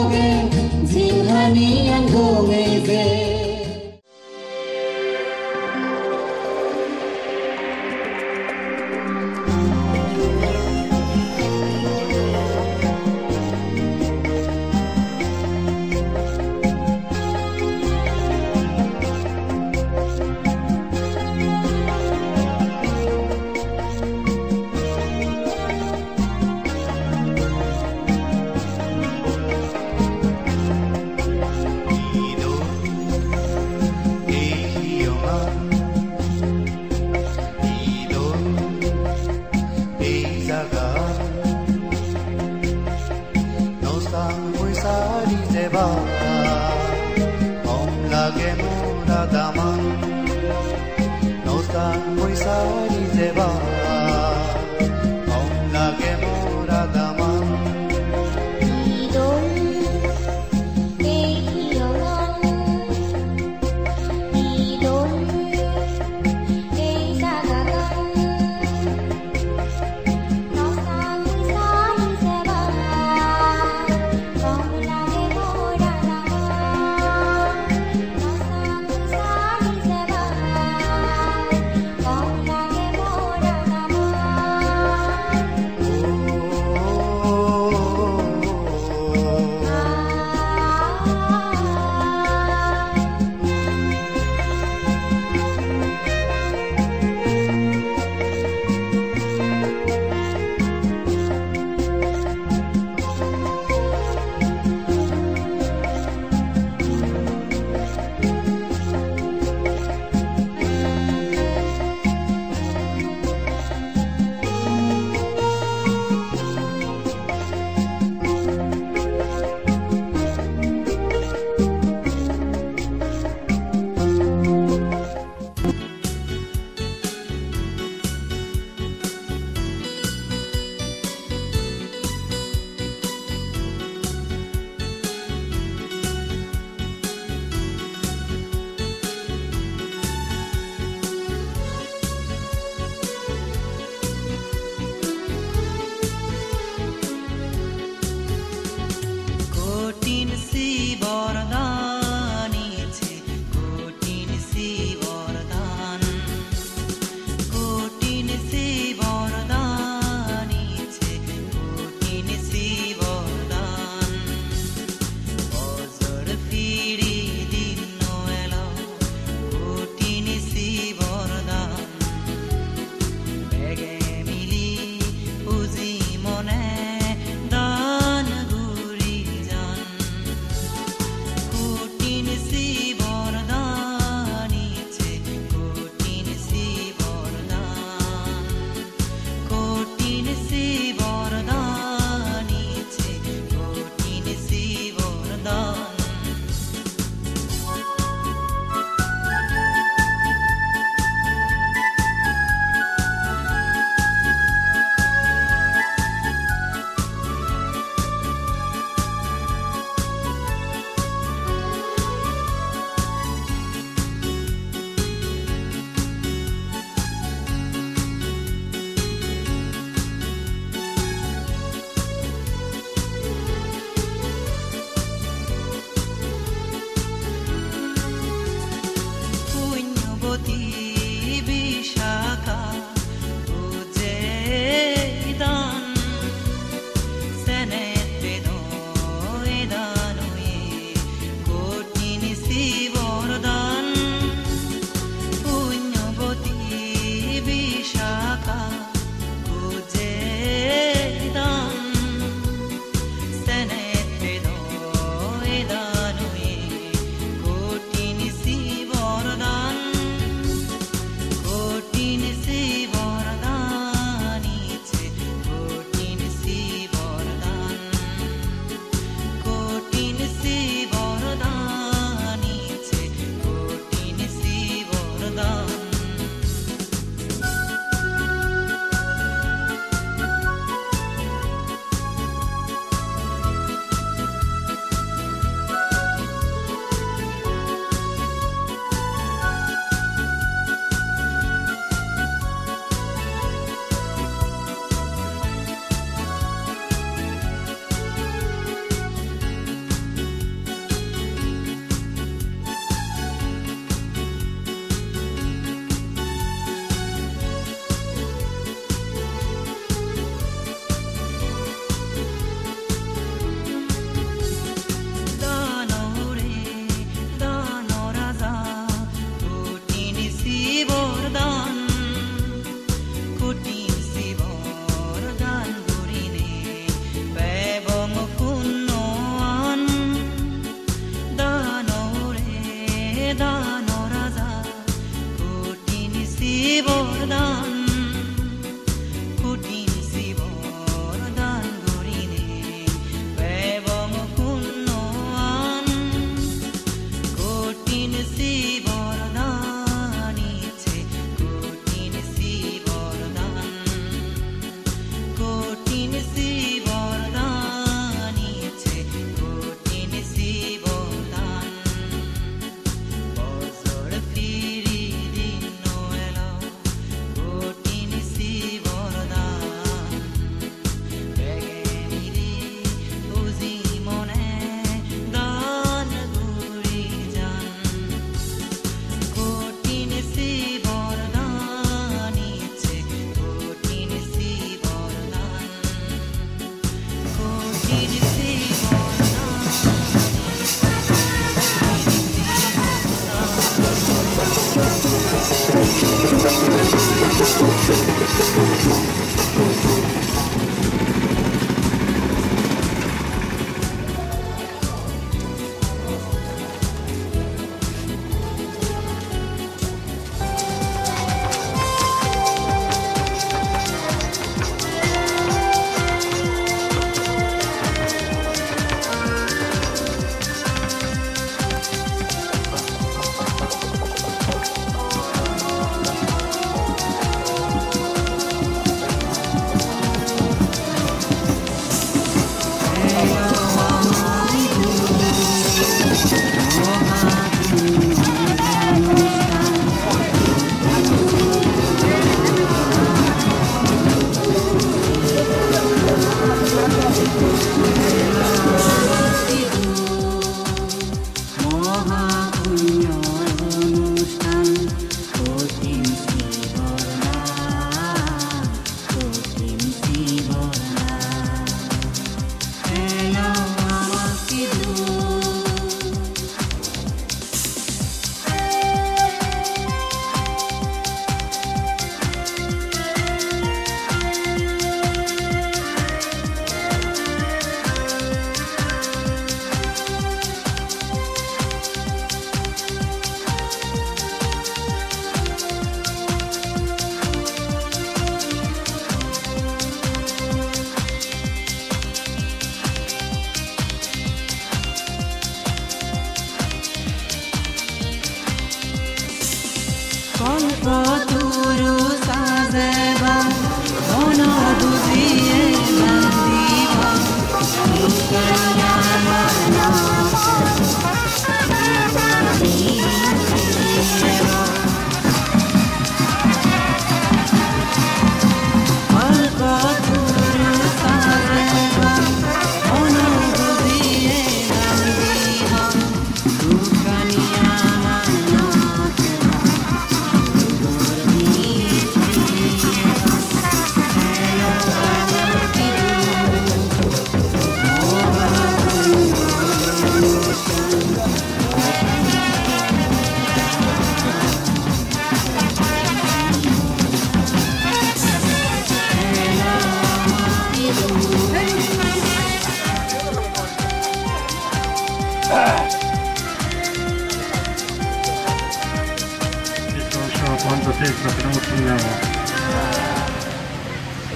lage zinghani angongeze.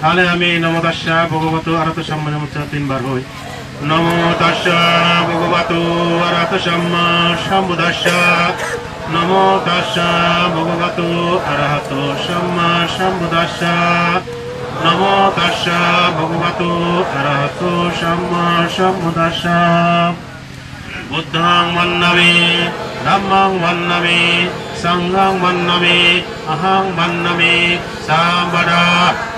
তাহলে আমি নমো তাস্যা ভগবতো আরহাতো সম্মা নমঃ তিনবার হই। নমো তাস্যা ভগবতো আরহাতো সম্মা সম্বুদ্ধাস্যা। নমো তাস্যা ভগবতো আরহাতো সম্মা সম্বুদ্ধাস্যা। নমো তাস্যা ভগবতো আরহাতো সম্মা সম্বুদ্ধাস্যা। বুদ্ধং মন্নামি ধম্মং মন্নামি संघं वन्नमे अहं वन्नमे साम्बडा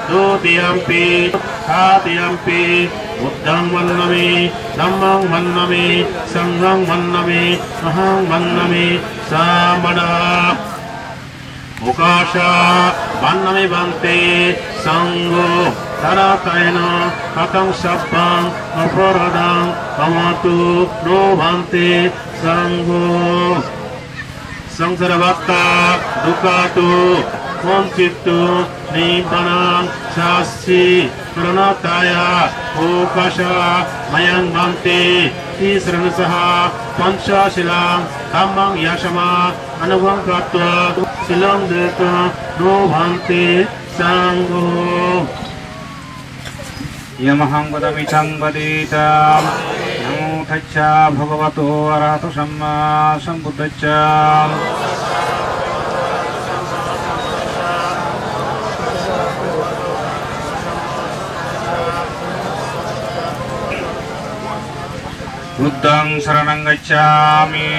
द्वितीयम्पि तृतीयम्पि बुद्धं वन्नमे धम्मं वन्नमे संघं वन्नमे अहं वन्नमे साम्बडा मुकाशा वन्नमे बन्ते संघो तरातयेन कथं सभ्यं अपराधं कमतु नो भन्ते संघो संसारवत्ता दुःखातु वंचित्तु निब्बानं शास्ति प्रणताया ओकाशा मयं भन्ते तीसरनसः पंचशिलां धम्मं यशमा अनुभवं कृत्वा शिलं देत्वा नो भन्ते संघो यमहं वदामि चं वदेताम् नमो तस्या भगवतो अरहतो सम्मा सम्बुद्धस्या बुद्धं शरणं गच्छामि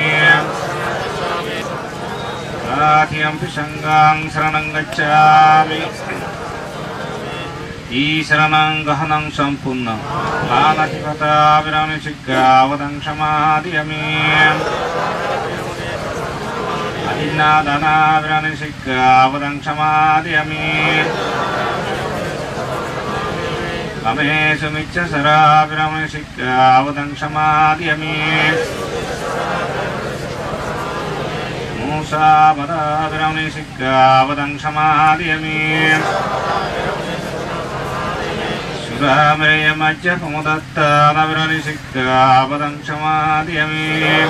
द्वितीयम्पि संघं शरणं गच्छामि ईशरणं गहनं सम्पूर्णं मानसिकता विरामसिक्कावदं समाधियामि अदिन्नादना विरामसिक्कावदं समाधियामि कमेशुमिच्छसरा विरामसिक्कावदं समाधियामि Samadabhiramnisikavadang samadhyami Suramarya majja pamudatta nabhiramnisikavadang samadhyami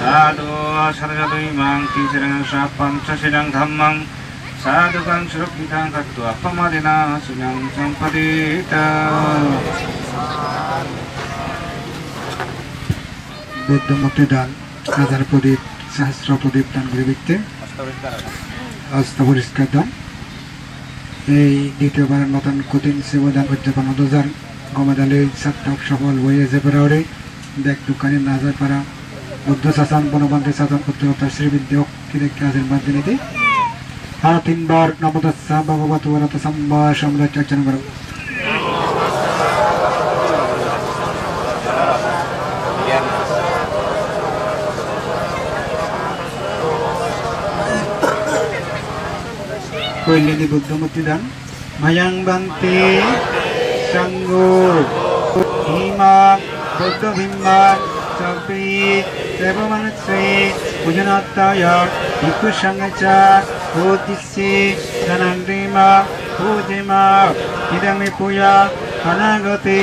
Sadhu sarjadu imang kisirang sapam sasidang dhammang Sadhukan surukitang katwa pamadina silang sampadita Buddha মুক্তি দান হাজার প্রদীপ সহস্র প্রদীপ দান করে ব্যক্তি অস্ত্র পরিষ্কার দান এই দ্বিতীয়বারের মতন কঠিন সেবদান উদযাপন 2000 গমাদালে সাতক সফল হয়ে যে পরে দেখ দোকানে না যায় পারা বুদ্ধ শাসন বনবন্ধে শাসন উত্তরতা শ্রীবিদ্য কিরেকে আশীর্বাদ দিনে আর তিনবার নবদস্যা ভগবত বরত সম্বা সম্রাট চর্চন করো Koilini Buddha Mutidan Mayang Bante Sanggo Hima Buddha Hima Sabri Devamanatse Pujanataya Iku Sangacha Odisi Danandrima Pujima Idami Puya Anagati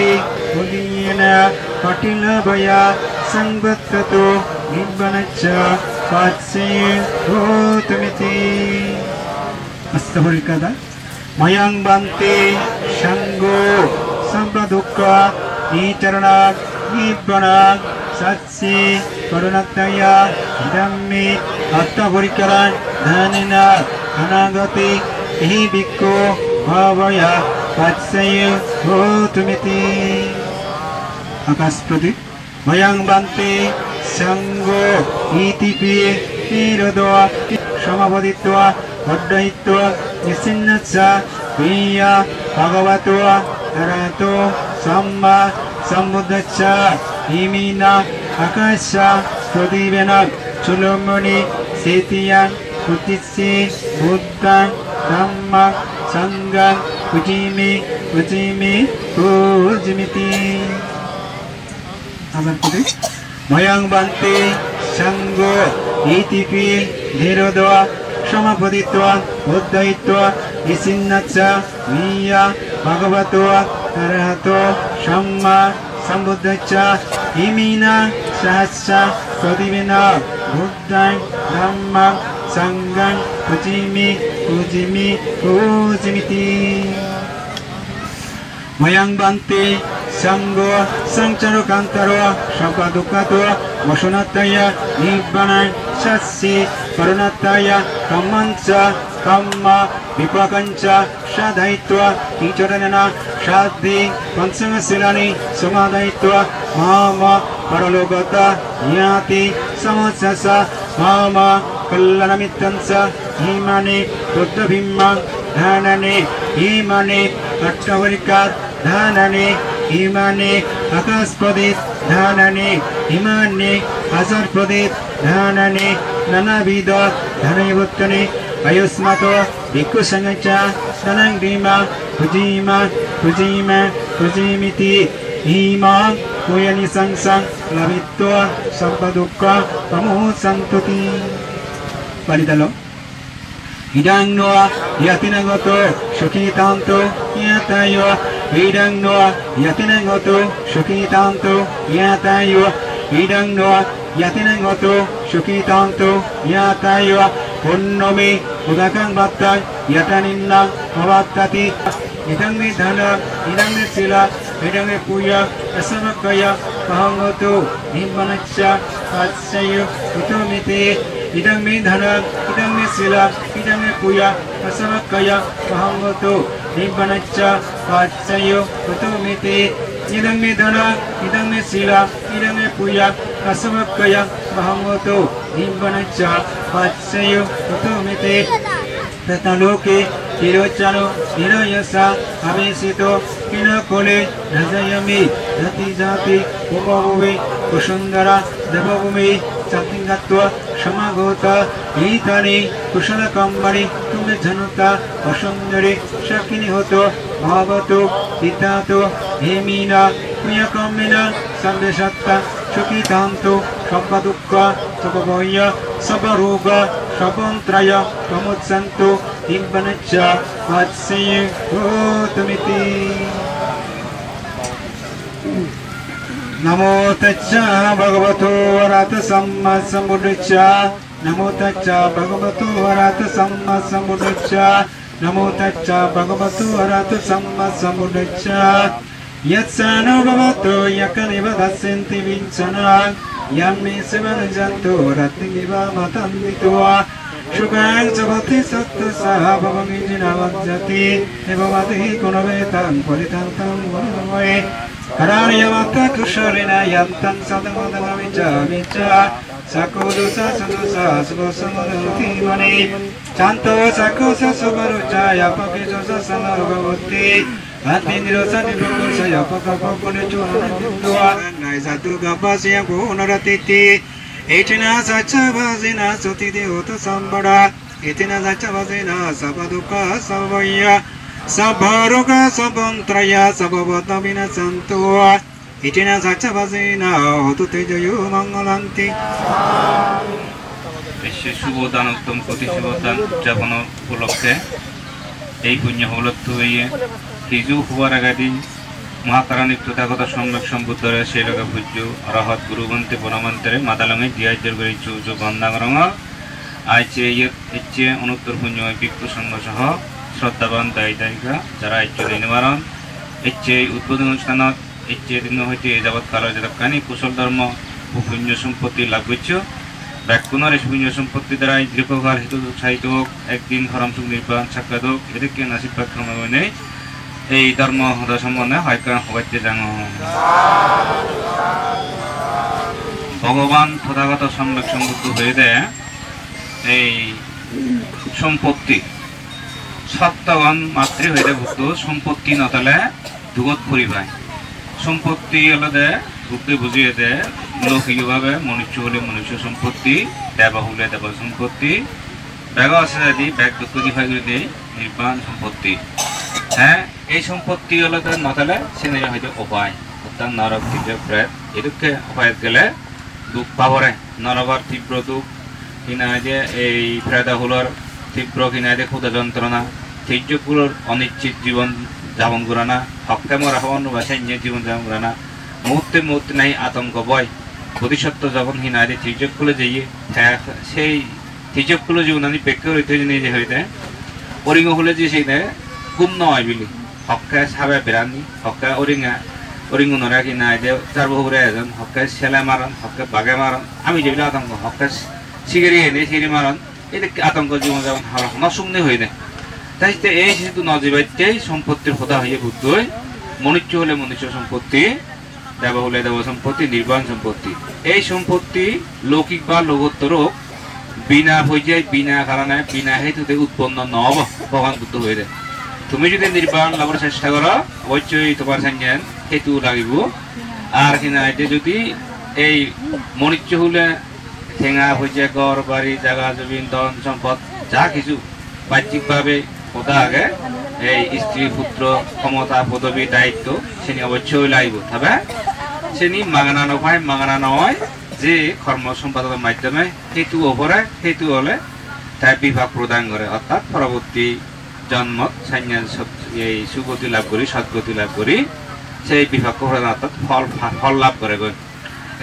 Udiyana Patilabaya Sangbattato Nibbanacha Patsi Utamiti Astavarikada Mayang Bante Shango Sampadukkha Nitarana Nibbana Satsi Karunataya Idammi Attavarikaran Dhanina Anagati Ehi Bhikko Bhavaya Patsayu Hotumiti Akaspradip Mayang Bante Shango Itipi Nirodwa Samavaditwa Addaitwa Nisinnaca Viya Bhagavatwa Arato Samma Sambuddhaca Himina Akasha Pradivena Chulumuni Setiyan Kutitsi Buddhan Dhamma Sanghan Ujimi Ujimi Ujimiti Mayang Bante Shango Itipi Nirodwa Samapaditwa Uddhaitwa Isinnaca Viya Bhagavatwa Arahato Samma Sambuddhaca Himina Sahasya Pradivena Buddhan Dhamma Sanghan Ujimi Ujimi Ujimiti Mayang Bante Sanggo Sangcharo Kantaro Shampadukato Vasunataya Nibbana Sassi Karunataya Kammancha Kamma Vipakancha Shadaitwa Icharanana Shadhi Pansangasilani Samadaitwa Mama Paralogata Yati Samatsasa Mama Kallanamitansa Himani Buddhabhimma Dhanani Himani Attavarikar Dhanani Himani Akaspadit Dhanani Himani Asarpadit Dhanani Nanavida Dhanayavuttani Ayusmato Bhikkhu Sangacha Sanangrima Pujima Pujima Pujimiti Hima Kuyani Sangsang Lavitva Sampadukkha Pamusantuti Paridalo Idang Noa Yatinagato Shukitanto Yatayo Idang Noa Yatinagato Shukitanto Yatayo Idang Noa Yatinagato Shukitanto Yatayo Punnomi Udakang Bhattang Yataninna Avattati Idang Nidhana Idang Nitsila Idang Nipuya Asamakaya Pahangoto Nibbanacha Patsayu Utumiti Idang Nidhana Idang Nitsila Idang Nipuya Asamakaya Pahangoto Nibbanacha Patsayu Utumiti Idang Nidhana Idang Nitsila Idang Nipuya Asamakaya Pahangoto Nibbanacha Patsayu Utumiti Tataloke Hirochano Hiroyasa Abesito Hinakole Nazayami Jati Jati Upavumi Kushundara Devavumi Satingatva Shamagota Itani Kushana Kambari Tume Januta Ashundari Shakini Hoto Bhavato Itato Hemina Kuyakamina Sandeshatta Shukitanto Sabbadukka, Sabbavoya, Sabbaruga, Sabbantraya, Pamutsanto, Imbanacha, Vatsiye, Gotamiti. Namo Tacca Bhagavato Arata Samma Sambuddhacca. Namo Tacca Bhagavato Arata Samma Sambuddhacca. Namo Tacca Bhagavato Arata Samma Sambuddhacca. Yatsano Bhagavato Yakaniva Dasinti Vinchana. Yammi Sivanjanto Ratniva Matanditua. Shukan Sabati Satta Sahabhavamijina Vajjati. Evavati Kunavetan Paritantam Vanavai. Harariyamata Kusharina Yantan Sadamodana Vicha Vicha. Sakodusa Sadusa Sugosamadhuti Mani. Chanto Sakosa Subarucha Yapakisosa Sanarvavati. Atindrosa Nipukusa Yapakapakunichua Naisatu Gapasya Punaratiti. Itina Sachavazina Sutiti Uta Sambara. Itina Sachavazina Sabaduka Savaya. Sabharuka Sabbantraya Sabbavatavina Santua. Itina Sachavazina Ututejayu Mangalanti. বিশ্বের শুভদান উত্তম কোটি শুভদান উদযাপন উপলক্ষে এই পুণ্য হলত্ব হইয়ে হিজু হওয়ার আগাদি মহাকারণী তথাগত সম্যক সম্বুদ্ধরে শ্রীলকা পূজ্য অরহত গুরুবন্তে বনমন্ত্রে মাদালঙে জিয়াজ্জর করে চৌচ বন্দাগরঙ আইচে ইচ্ছে অনুত্তর পুণ্য বিক্ষ সংঘ সহ শ্রদ্ধাবান দায়ী দায়িকা যারা ইচ্ছে নির্মাণ ইচ্ছে উদ্বোধন অনুষ্ঠানত ইচ্ছে দিন হইতে এ যাবৎ কাল যাদকানি কুশল ধর্ম ও পুণ্য সম্পত্তি লাভ করছ ব্যাকুণর এই পুণ্য সম্পত্তি দ্বারা দীর্ঘকাল হিত উৎসাহিত হোক একদিন হরমসুখ নির্বাণ সাক্ষাৎ হোক এদিকে নাসিবাদ ক্রমে নেই এই ধর্ম হদা সম্বন্ধে হয়তো হবাইতে জানো ভগবান তথাগত সম্যক সম্বুদ্ধ হয়ে দেয় এই সম্পত্তি সত্যগণ মাতৃ হইতে ভুক্ত সম্পত্তি নতালে দুগত পরিবায় সম্পত্তি হলে দেয় বুদ্ধি বুঝিয়ে দেয় লৌকিকভাবে মনুষ্য হলে মনুষ্য সম্পত্তি দেবা হলে দেব সম্পত্তি ব্যাগ আছে যদি ব্যাগ দুঃখ দিফাই করে দেয় নির্বাণ সম্পত্তি হ্যাঁ এই সম্পত্তি হলে নতালে সে হয়তো উপায় অর্থাৎ নরক তীব্র প্রেত এদিকে উপায় গেলে দুঃখ পাবরে নরকর তীব্র দুঃখ কিনা যে এই প্রেতা হলোর তীব্র কিনা যে ক্ষুদা যন্ত্রণা ধৈর্যগুলোর অনিশ্চিত জীবন যাপন করা না হকতে মরা হওয়ান বা সৈন্যের জীবন যাপন করা না মুহূর্তে মুহূর্তে নাই আতঙ্ক ভয় বোধিসত্ত্ব যখন হিনারে তীর্যকগুলো যাইয়ে সেই তীর্যকগুলো জীবন আমি বেক্য হইতে নিজে হইতে অরিঙ্গ হলে যে সেইটা গুম নয় বিলি হকে সাবে বেড়ানি হকে অরিঙ্গ নরা কিনা যে চার বহুরে এজন হকে ছেলে মারণ হকে বাঘে মারণ আমি যেগুলো আতঙ্ক হকে সিগারি এনে সিগারি মারণ এটা আতঙ্ক জীবন যাপন নসুগ্নি হয়ে দেয় তাই এই যেহেতু নজীবাইতেই সম্পত্তির কথা হইয়ে বুদ্ধ মনুষ্য হলে মনুষ্য সম্পত্তি দেব হলে দেব সম্পত্তি নির্বাণ সম্পত্তি এই সম্পত্তি লৌকিক বা লৌকোত্তর বিনা পর্যায়ে বিনা কারণে বিনা হেতুতে উৎপন্ন নব ভগবান বুদ্ধ হয়ে দেয় তুমি যদি নির্বাণ লাভের চেষ্টা করো অবশ্যই তোমার সাঞ্জান হেতু লাগিব আর কিনা যদি এই মনুষ্য হলে ঠেঙা পর্যায়ে ঘর বাড়ি জায়গা জমিন ধন সম্পদ যা কিছু বাহ্যিকভাবে কথা আগে এই স্ত্রী পুত্র ক্ষমতা পদবী দায়িত্ব সেনি অবশ্যই লাগিব তবে সেনি মাগনা নয় মাগনা নয় যে কর্ম সম্পাদনের মাধ্যমে হেতু ওপরে হেতু হলে তাই বিভাগ প্রদান করে অর্থাৎ পরবর্তী জন্মত সন্ন্যাস এই সুগতি লাভ করি সদ্গতি লাভ করি সেই বিভাগ প্রদান অর্থাৎ ফল লাভ করে গই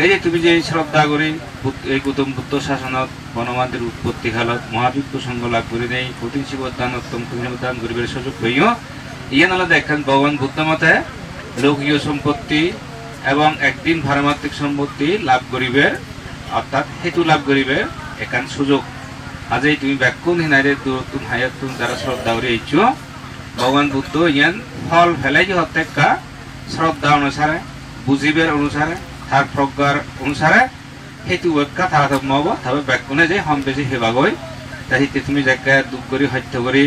এই যে তুমি যে শ্রদ্ধা করি এই গৌতম বুদ্ধ শাসনত বনমান্তের উৎপত্তি কালত মহাবিজ্ঞ সঙ্গ লাভ করে নেই কঠিন শিবদান উত্তম দান করিবার সুযোগ হইও ইয়ে নালা দেখেন ভগবান বুদ্ধ মতে লৌকিক সম্পত্তি এবং একদিন পারমাত্মিক সম্পত্তি লাভ করিবে অর্থাৎ হেতু লাভ করিবে একান সুযোগ আজই তুমি ব্যাকুণ হিনারে তুমি হায়াত তুমি যারা শ্রদ্ধা করে এইছো ভগবান বুদ্ধ ইয়ান ফল ফেলাই যে হত্যা শ্রদ্ধা অনুসারে বুঝিবের অনুসারে তার প্রজ্ঞার অনুসারে হেতু ব্যাখ্যা তারা তো মব তবে ব্যাকুণে যে হম বেশি সেবা গই তাই তুমি জায়গায় দুঃখ করি হত্যা করি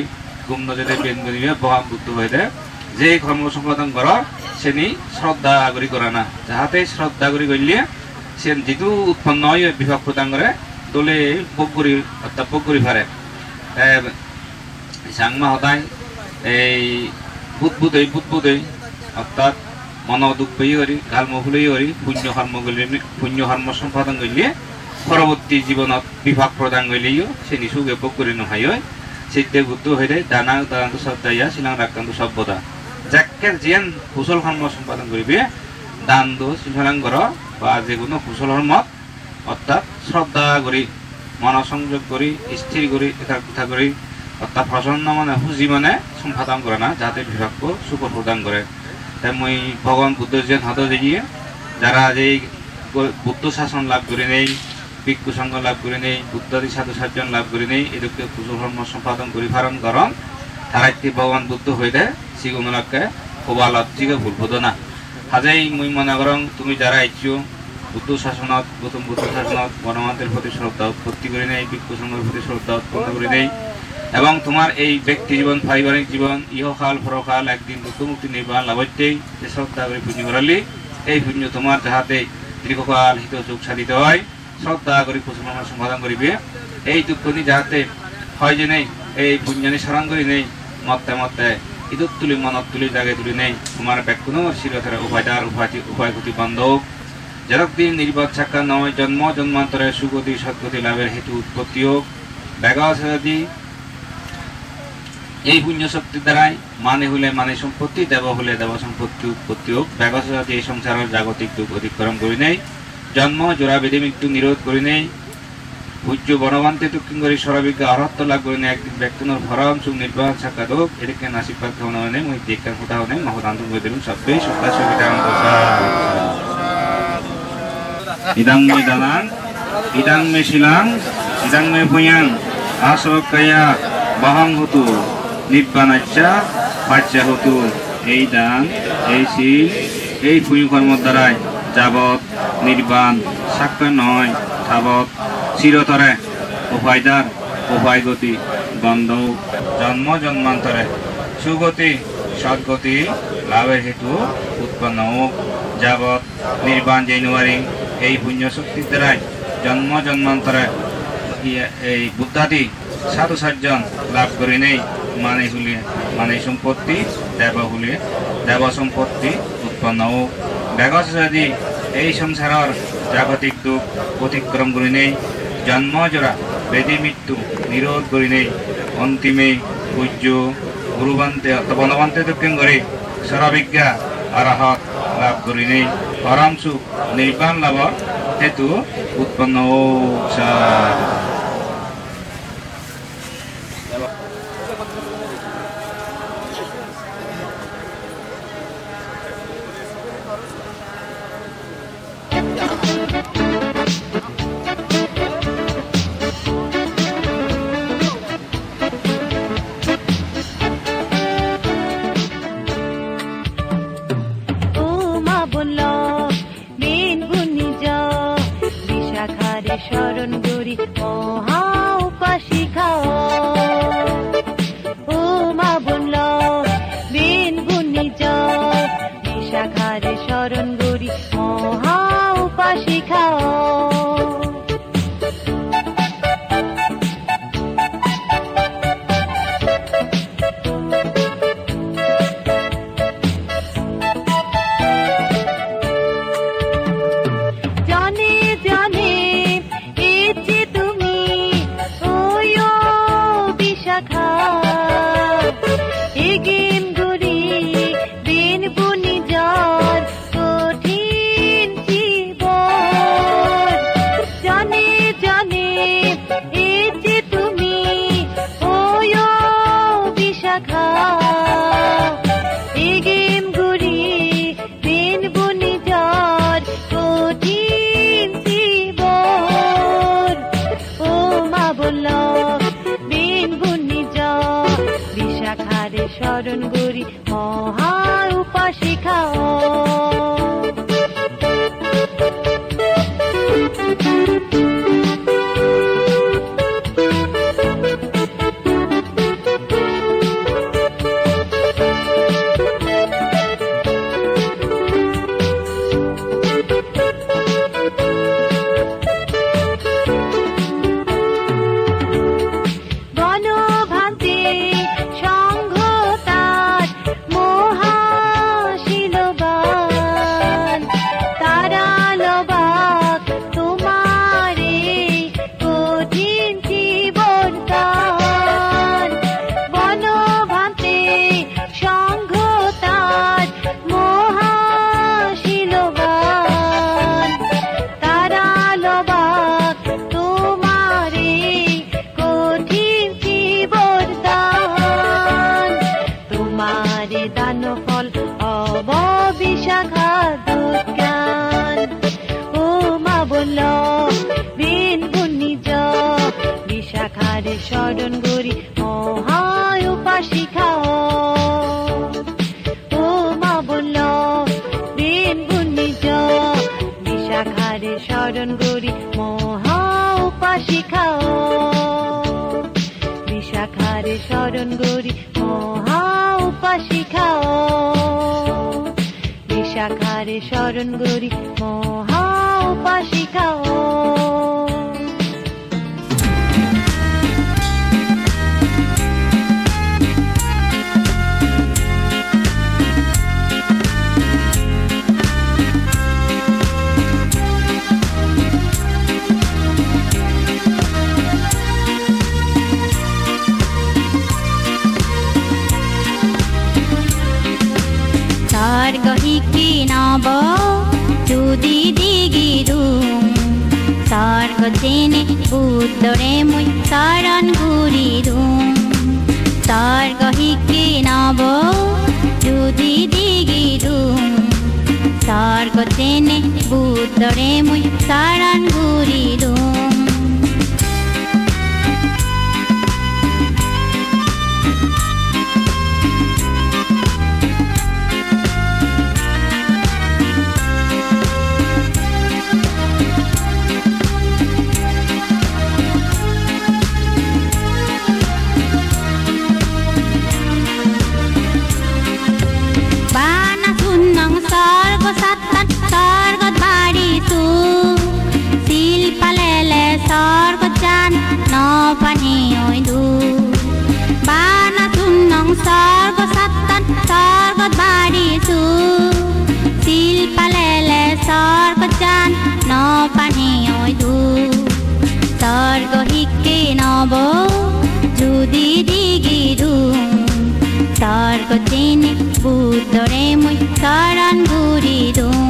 গুম্ন যদি বেন করিবে ভগবান বুদ্ধ হয়ে দেয় যে কর্ম সম্পাদন কর সেনি শ্রদ্ধা করি করে না যাহাতে শ্রদ্ধা করি করলে সে যেটু উৎপন্ন হয় বিভাগ প্রদান করে দলে ভোগ করি অর্থাৎ ভোগ করি পারে সাংমা হতায় এই বুদবুদই অর্থাৎ মন দুঃখ হরি গালম ফুলই হরি পুণ্য কর্ম সম্পাদন করলে পরবর্তী জীবনত বিভাগ প্রদান করলেও সে নিশুকে ভোগ করে নহাই হয় সিদ্ধে বুদ্ধ হয়ে যায় দানা দানান্ত শ্রদ্ধাইয়া শিলাং রাখান্ত সভ্যতা যাকে যেন কুশল কর্ম সম্পাদন করবে দান দো শিলাঙ্গর বা যে কোনো কুশল কর্মত অর্থাৎ শ্রদ্ধা করি মনসংযোগ করি স্থির করি একাগ্রতা করি অর্থাৎ প্রসন্ন মানে খুঁজি মানে সম্পাদন করে না যাতে বিভাগকে সুফল প্রদান করে তাই মই ভগবান বুদ্ধ যেন হাত দিয়ে যারা যে বুদ্ধ শাসন লাভ করে নেই ভিক্ষু সংঘ লাভ করে নেই বুদ্ধাদি সাধু সাতজন লাভ করে নেই এদেরকে কুশল কর্ম সম্পাদন করি ভারণ করন তারা একটি ভগবান বুদ্ধ হয়ে দেয় সিগুণকে কোবালজিকে ভুলবোধ না হাজাই মই মনে করং তুমি যারা ইচ্ছু বুদ্ধ শাসনত প্রথম বুদ্ধ শাসনত গণমান্তের প্রতি শ্রদ্ধা উৎপত্তি করে নেই ভিক্ষু সংঘের প্রতি শ্রদ্ধা উৎপন্ন করে নেই এবং তোমার এই ব্যক্তি জীবন পারিবারিক জীবন ইহকাল পরকাল একদিন দুঃখ মুক্তি নির্বাণ লাভতেই যে শ্রদ্ধা করে পুণ্য করালি এই পুণ্য তোমার যাহাতে দীর্ঘকাল হিত সুখ সাধিত হয় শ্রদ্ধা করে কুশল সমাধান করিবে এই দুঃখনি যাহাতে হয় যে নেই এই পুণ্যনি স্মরণ করি নেই মতে মতে ইদত তুলি মনত তুলি জাগে তুলি নেই তোমার ব্যাকুনো শিরথের উভয়দার উভয় গতি বান্ধব যতদিন নির্বাদ সাক্ষা নয় জন্ম জন্মান্তরে সুগতি সদ্গতি লাভের হেতু উৎপত্তি হোক ব্যাগাদি এই পুণ্য শক্তির দ্বারাই মানে হলে মানে সম্পত্তি দেব হলে দেব সম্পত্তি উৎপত্তি হোক ব্যাগসদি এই সংসারের জাগতিক দুঃখ অতিক্রম করি নেই জন্ম জোড়া বেদে মৃত্যু নিরোধ করি নেই পূজ্য বনবান্তে দক্ষিণ করি সরবিজ্ঞ অরহত্ব লাভ করি নেই একদিন ব্যক্তির ভরম সুখ নির্বাহ সাক্ষাৎ হোক এদিকে নাসিকপাত খাওয়ানো নেই মই দেখার ফোটাও নেই মহদান্ত করে দেবেন সবই সত্তা সুবিধা ইদাং মে দালাং ইদাং মে শিলাং ইদাং মে ভূয়াং আসরকায়া বাহং হতু নিব্বানাচ্চা পাচ্চা হতু এই দান এই শীল এই পুণ্য কর্মের দ্বারাই যাবৎ নির্বাণ সাক্ষ্য নয় তাবৎ চিরতরে উভয়দার উভয় গতি বন্ধ জন্ম জন্মান্তরে সুগতি সদ্গতি লাভের হেতু উৎপন্ন হোক যাবৎ নির্বাণ জানুয়ারি এই পুণ্য শক্তির দ্বারাই জন্ম জন্মান্তরে এই বুদ্ধাদি সাধু সাতজন লাভ করে নেই মানে হলে মানে সম্পত্তি দেব হলে দেব সম্পত্তি উৎপন্ন হোক ব্যাগসদি এই সংসারের জাগতিক দুঃখ অতিক্রম করে নেই জন্ম জোড়া বেদি মৃত্যু নিরোধ করে নেই অন্তিমে পূজ্য গুরুবান্তে বনবান্তে দক্ষিণ করে সরবিজ্ঞা অরহত লাভ করে নেই পরম সুখ নির্বাণ লাভর হেতু উৎপন্ন হোক। শরণ গরি মহা উপাসিকা ও মা বলল বিন গুণী জয় বিশাখারে শরণ গরি মহা উপাসিকা বিশাখারে শরণ গরি মহা উপাসিকা ও মা বলল দিন গুণিজ বিশাখারে শরণ গরি মহা উপাসিকা বিশাখারে শরণ গরি মহা উপাসিকা বিশাখারে শরণ গরি মহা উপাসিকা গহিকি নব যদি দিগিরুম স্বর্গ চেনে বুদ্ধরে মুই শরণ গুরিরুম স্বর্গ হিকি নব যদি দিগিরুম স্বর্গ চেনে বুদ্ধরে মুই শরণ গুরিরুম যদি দিগিরুম স্বর্গ চেনে বুদ্ধরে মুই শরণ গুরিরুম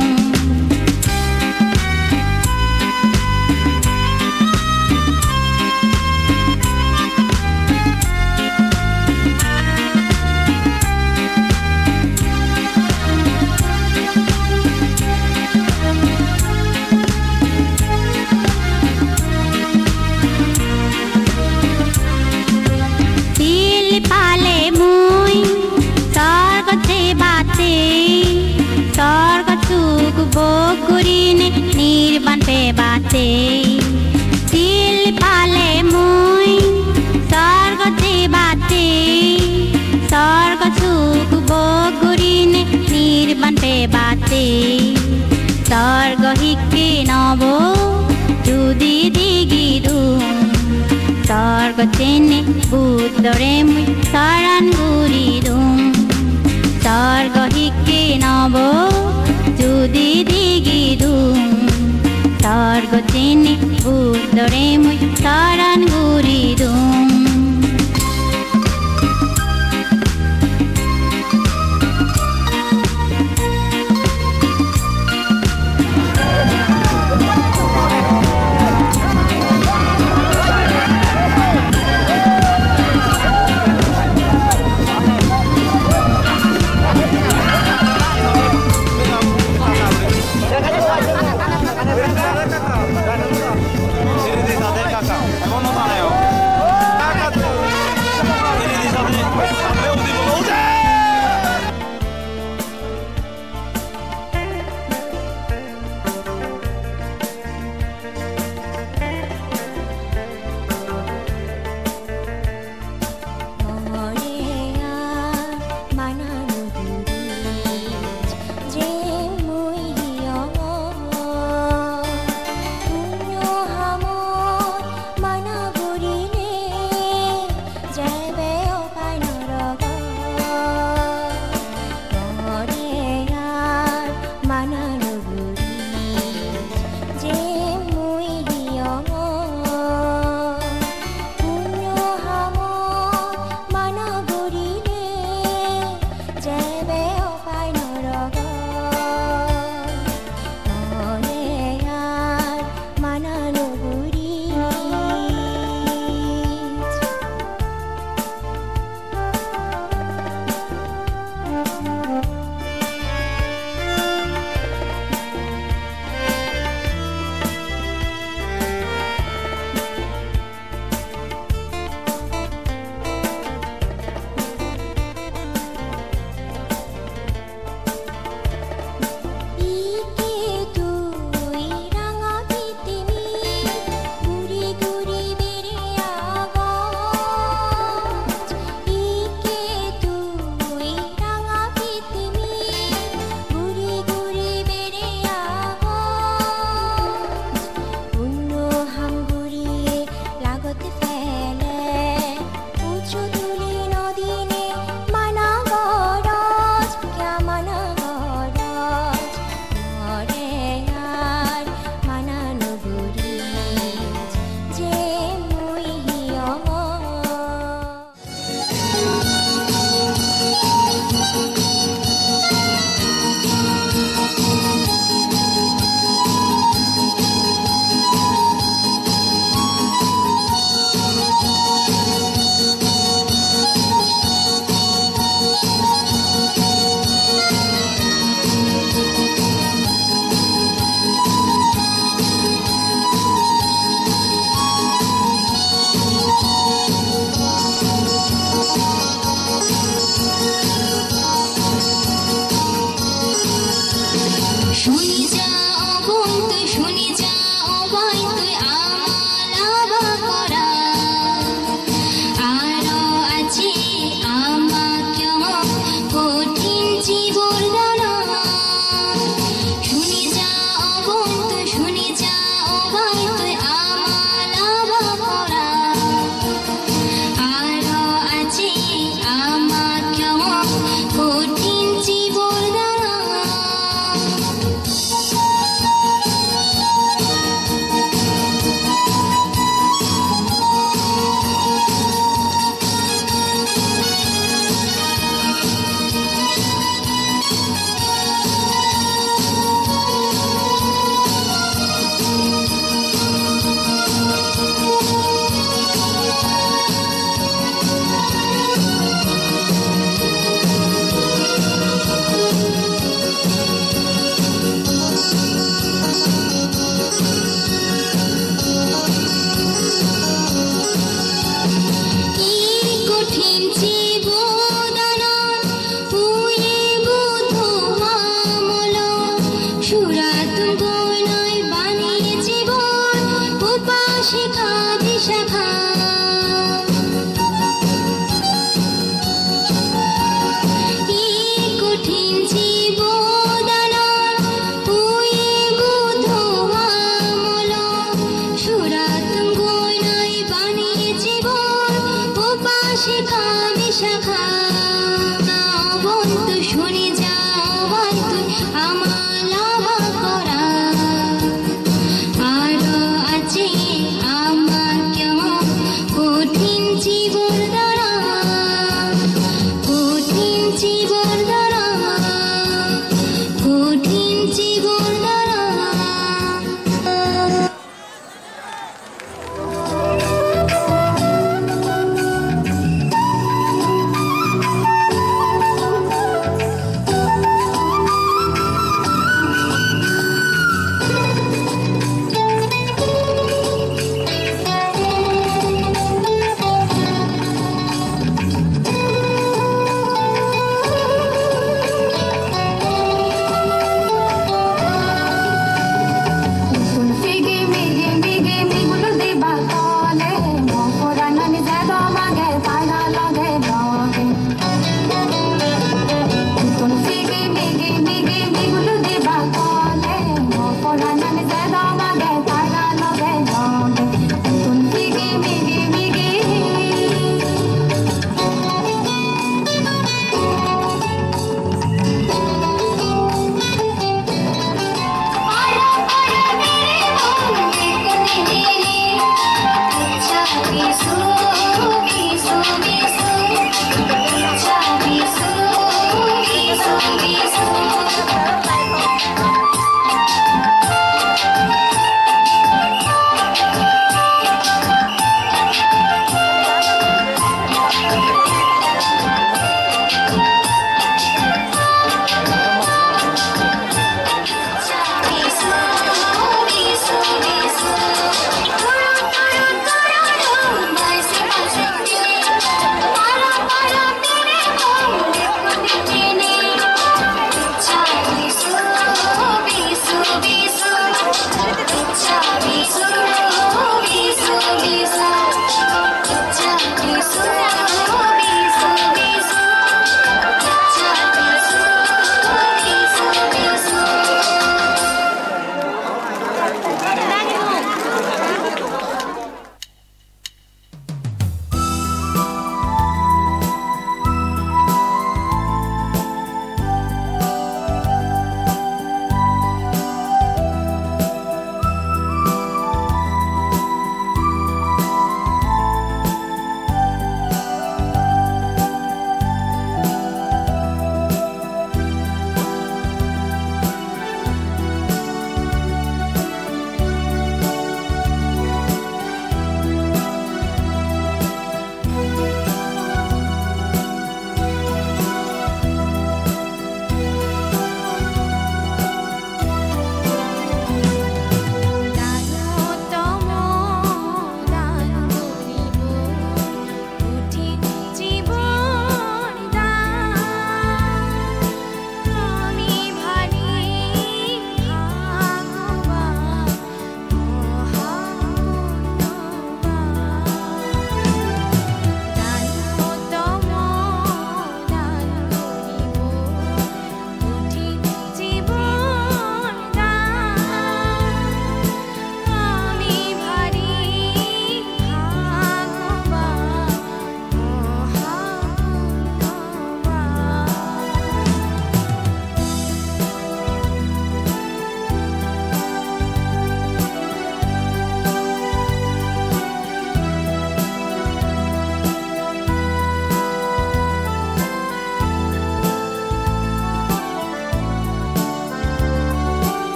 निर्वाण पे बाते दिल पाले मुई स्वर्ग से बाते स्वर्ग सुख बोगुरीन निर्वाण पे बाते स्वर्ग हिके नब जुदी दिगिरुम स्वर्ग चेने बुद्धरे मुई शरण गुरिरुम स्वर्ग हिके नब যদি দিগিরুম স্বর্গ চেনে বুদ্ধরে মুই শরণ গুরিরুম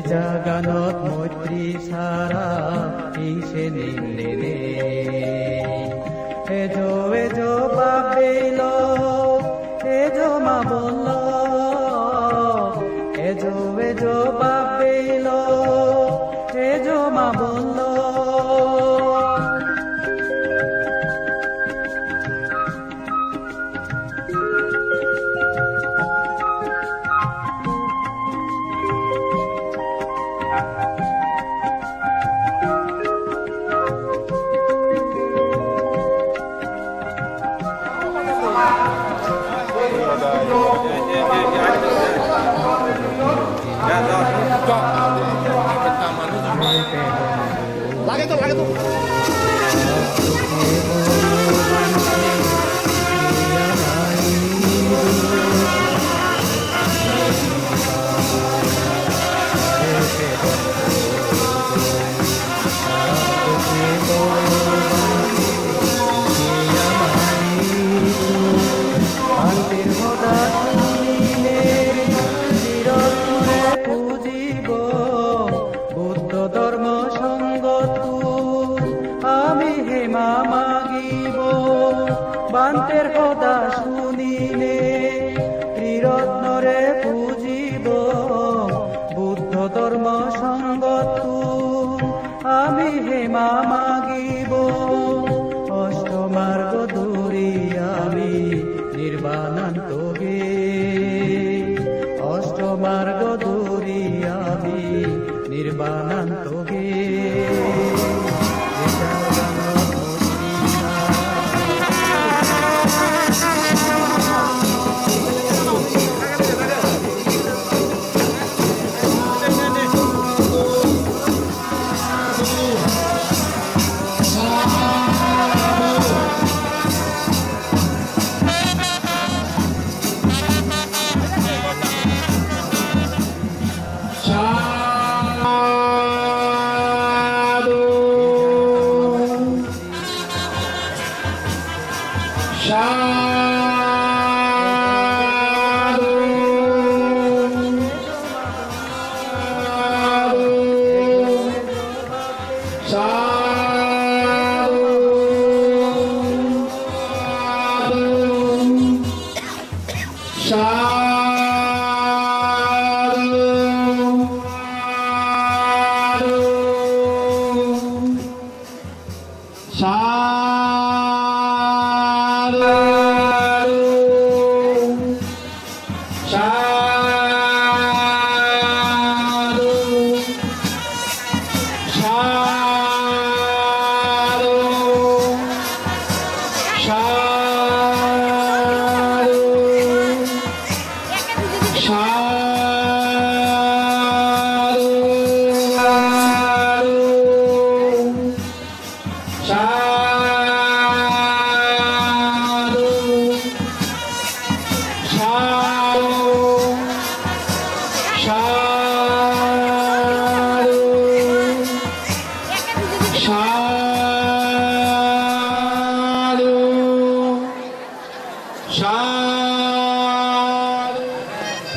জাগানত মৈত্ৰী সাৰা কিসে নিলে রে এজো বাবেল এজো মা বলল এজো বাবেল এজো মা বলল লাগে তো বান্তের কথা শুনিলে ত্রিরত্নরে পুজিব বুদ্ধ ধর্ম সঙ্গত আমি হেমা মাগিব অষ্টমার্গ দূরে আমি নির্বাণান্ত গে অষ্টমার্গ দূরে আমি নির্বাণান্ত গে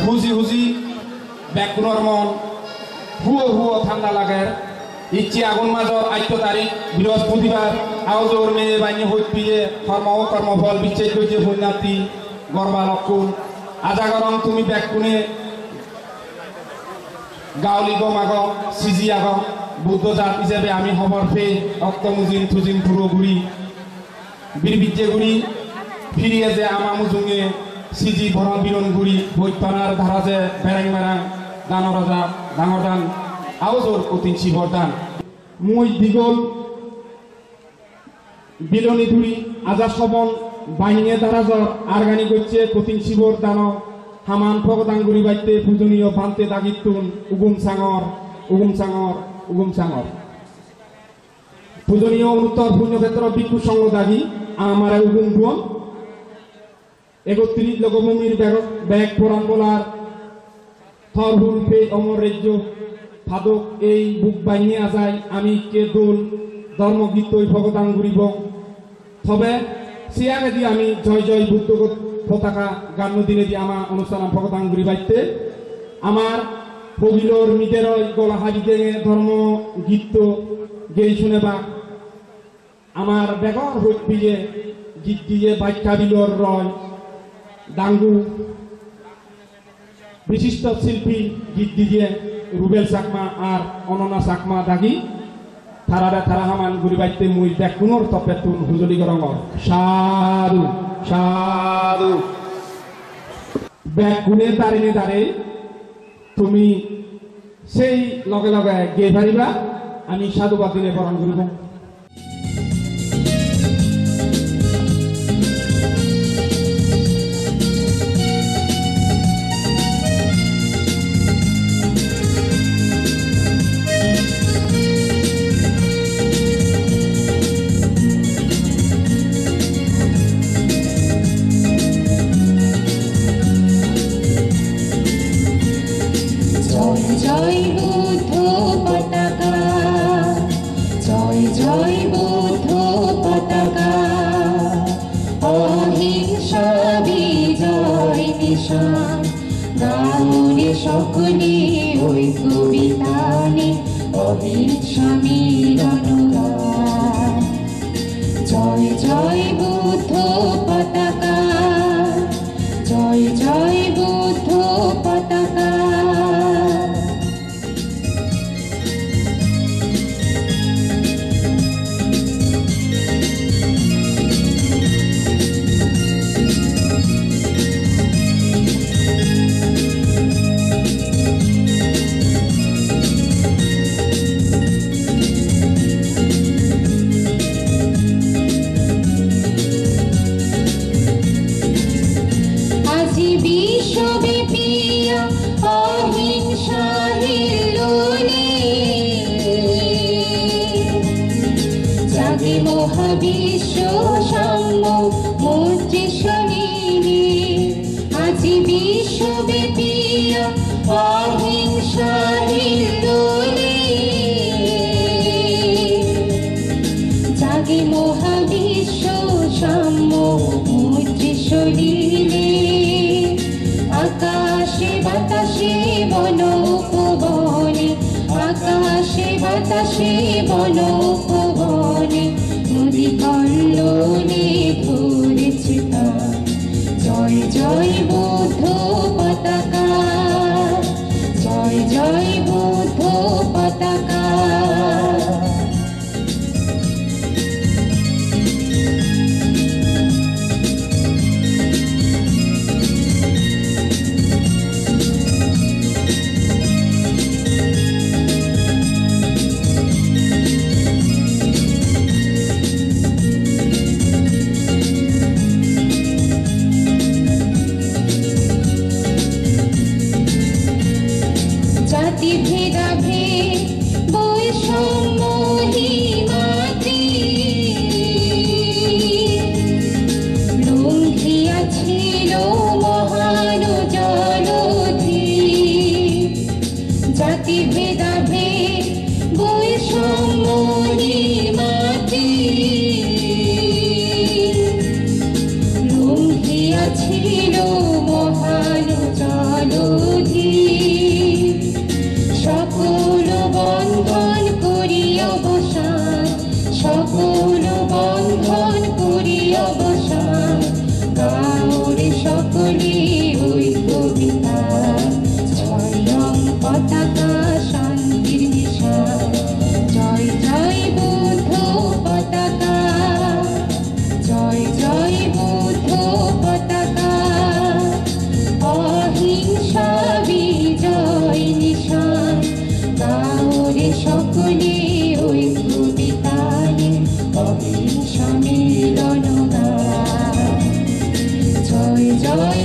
হুজি হুজি ব্যাকুণর মন হুয়ো হুয়ো ঠান্ডা লাগার ইচ্ছে আগুন মাজর 8 তারিখ বৃহস্পতিবার আওজোর মেয়ে বাইনে হইত পিয়ে কর্মফল বিচ্ছেদ হইছে ভৈনাতি গর্বা লক্ষণ আজা গরম তুমি ব্যাকুণে গাউলি গমাগ সিজি আগ বুদ্ধ জাত হিসেবে আমি খবর পেয়ে অক্তমুজিন থুজিন পুরোগুড়ি বীরবিদ্যে গুড়ি ফিরিয়ে যে আমা মুজুঙে সিজি ভরণ বিরন গুড়ি বৈপানার ধারাজে বেড়াং বেড়াং দান রাজা ডাঙর দান আওজোর কতিন শিবর দান মই দিগল বিলনি ধুরি আজা সবন বাহিনী ধারাজর আরগানি করছে কতিন শিবর দান হামান ভগদাঙ্গুরি বাইতে পূজনীয় ভান্তে দাগিতুন উগুম সাঙর পূজনীয় অনুত্তর পুণ্যক্ষেত্র ভিক্ষু সঙ্গ দাগি আমার উগুম ভুয়ন 31 লোকভূমির ব্যাগ পুরাণ বলার থরহুল পে অমর রাজ্য ফাদক এই বুক বাহিনী আজাই আমি কে দোল ধর্মগীত ভগদাঙ্গুরিব তবে সিয়াগে দিয়ে আমি জয় জয় বুদ্ধ পতাকা গান দিনে দিয়ে আমার অনুষ্ঠান ভগদাঙ্গুরি বাইতে আমার পবিলর মিদের গলা হারি দেঙে ধর্ম গীত গেই শুনে বা আমার বেগর হইবি যে গীত দিয়ে বাক্যা বিলর রয় ডাঙ্গু বিশিষ্ট শিল্পী গীত দিয়ে রুবেল চাকমা আর অননা চাকমা দাগি থারারে থারা হামান গুড়ি বাইতে মুই বেকুনোর তপে তুন হুজলি গরঙর সারু সারু বেকুনে দাঁড়িয়ে দাঁড়িয়ে তুমি সেই লগে লগে গে পারিবা আমি সাধুবাদ দিলে বরণ করিব জয় বুদ্ধ পতাকা জয় জয় বুদ্ধ পতাকা অহিংসা বিজয় নিশান গানে সকলে ওই কবিতানে অহিংসা মিলন গান জয় জয় বুদ্ধ পতাকা জয় জয় বুদ্ধ পতাকা মহাবিশ্ব সাম্য মৈত্রী আজি বিশ্বব্যাপী অহিংসাহীন দোলে জাগে মহাবিশ্ব সাম্য মৈত্রী শরীরে আকাশে বাতাসে বন উপবনে আকাশে বাতাসে বন উপবনে নদী কল্লোলে ঘুরেছে তার জয় জয় বুদ্ধ পতাকা জয় জয় বুদ্ধ পতাকা জাতি ভেদাভেদ বৈষম্য হিমাদ্রি লুঙ্ঘিয়াছিল মহান জলধি জাতি ভেদাভেদ বৈষম্য হিমাদ্রি লুঙ্ঘিয়াছিল মহান জলধি সকল বন্ধন করি অবসান সকল বন্ধন করি অবসান গাওরে সকলে ওই কবিতা জয়ং পতাকা শান্তির নিশান জয় জয় বুদ্ধ পতাকা জয় জয় বুদ্ধ পতাকা অহিংসা বিজয় নিশান গাওরে সকলে ওই কবিতানে অহিংসা মিলন গান জয় জয়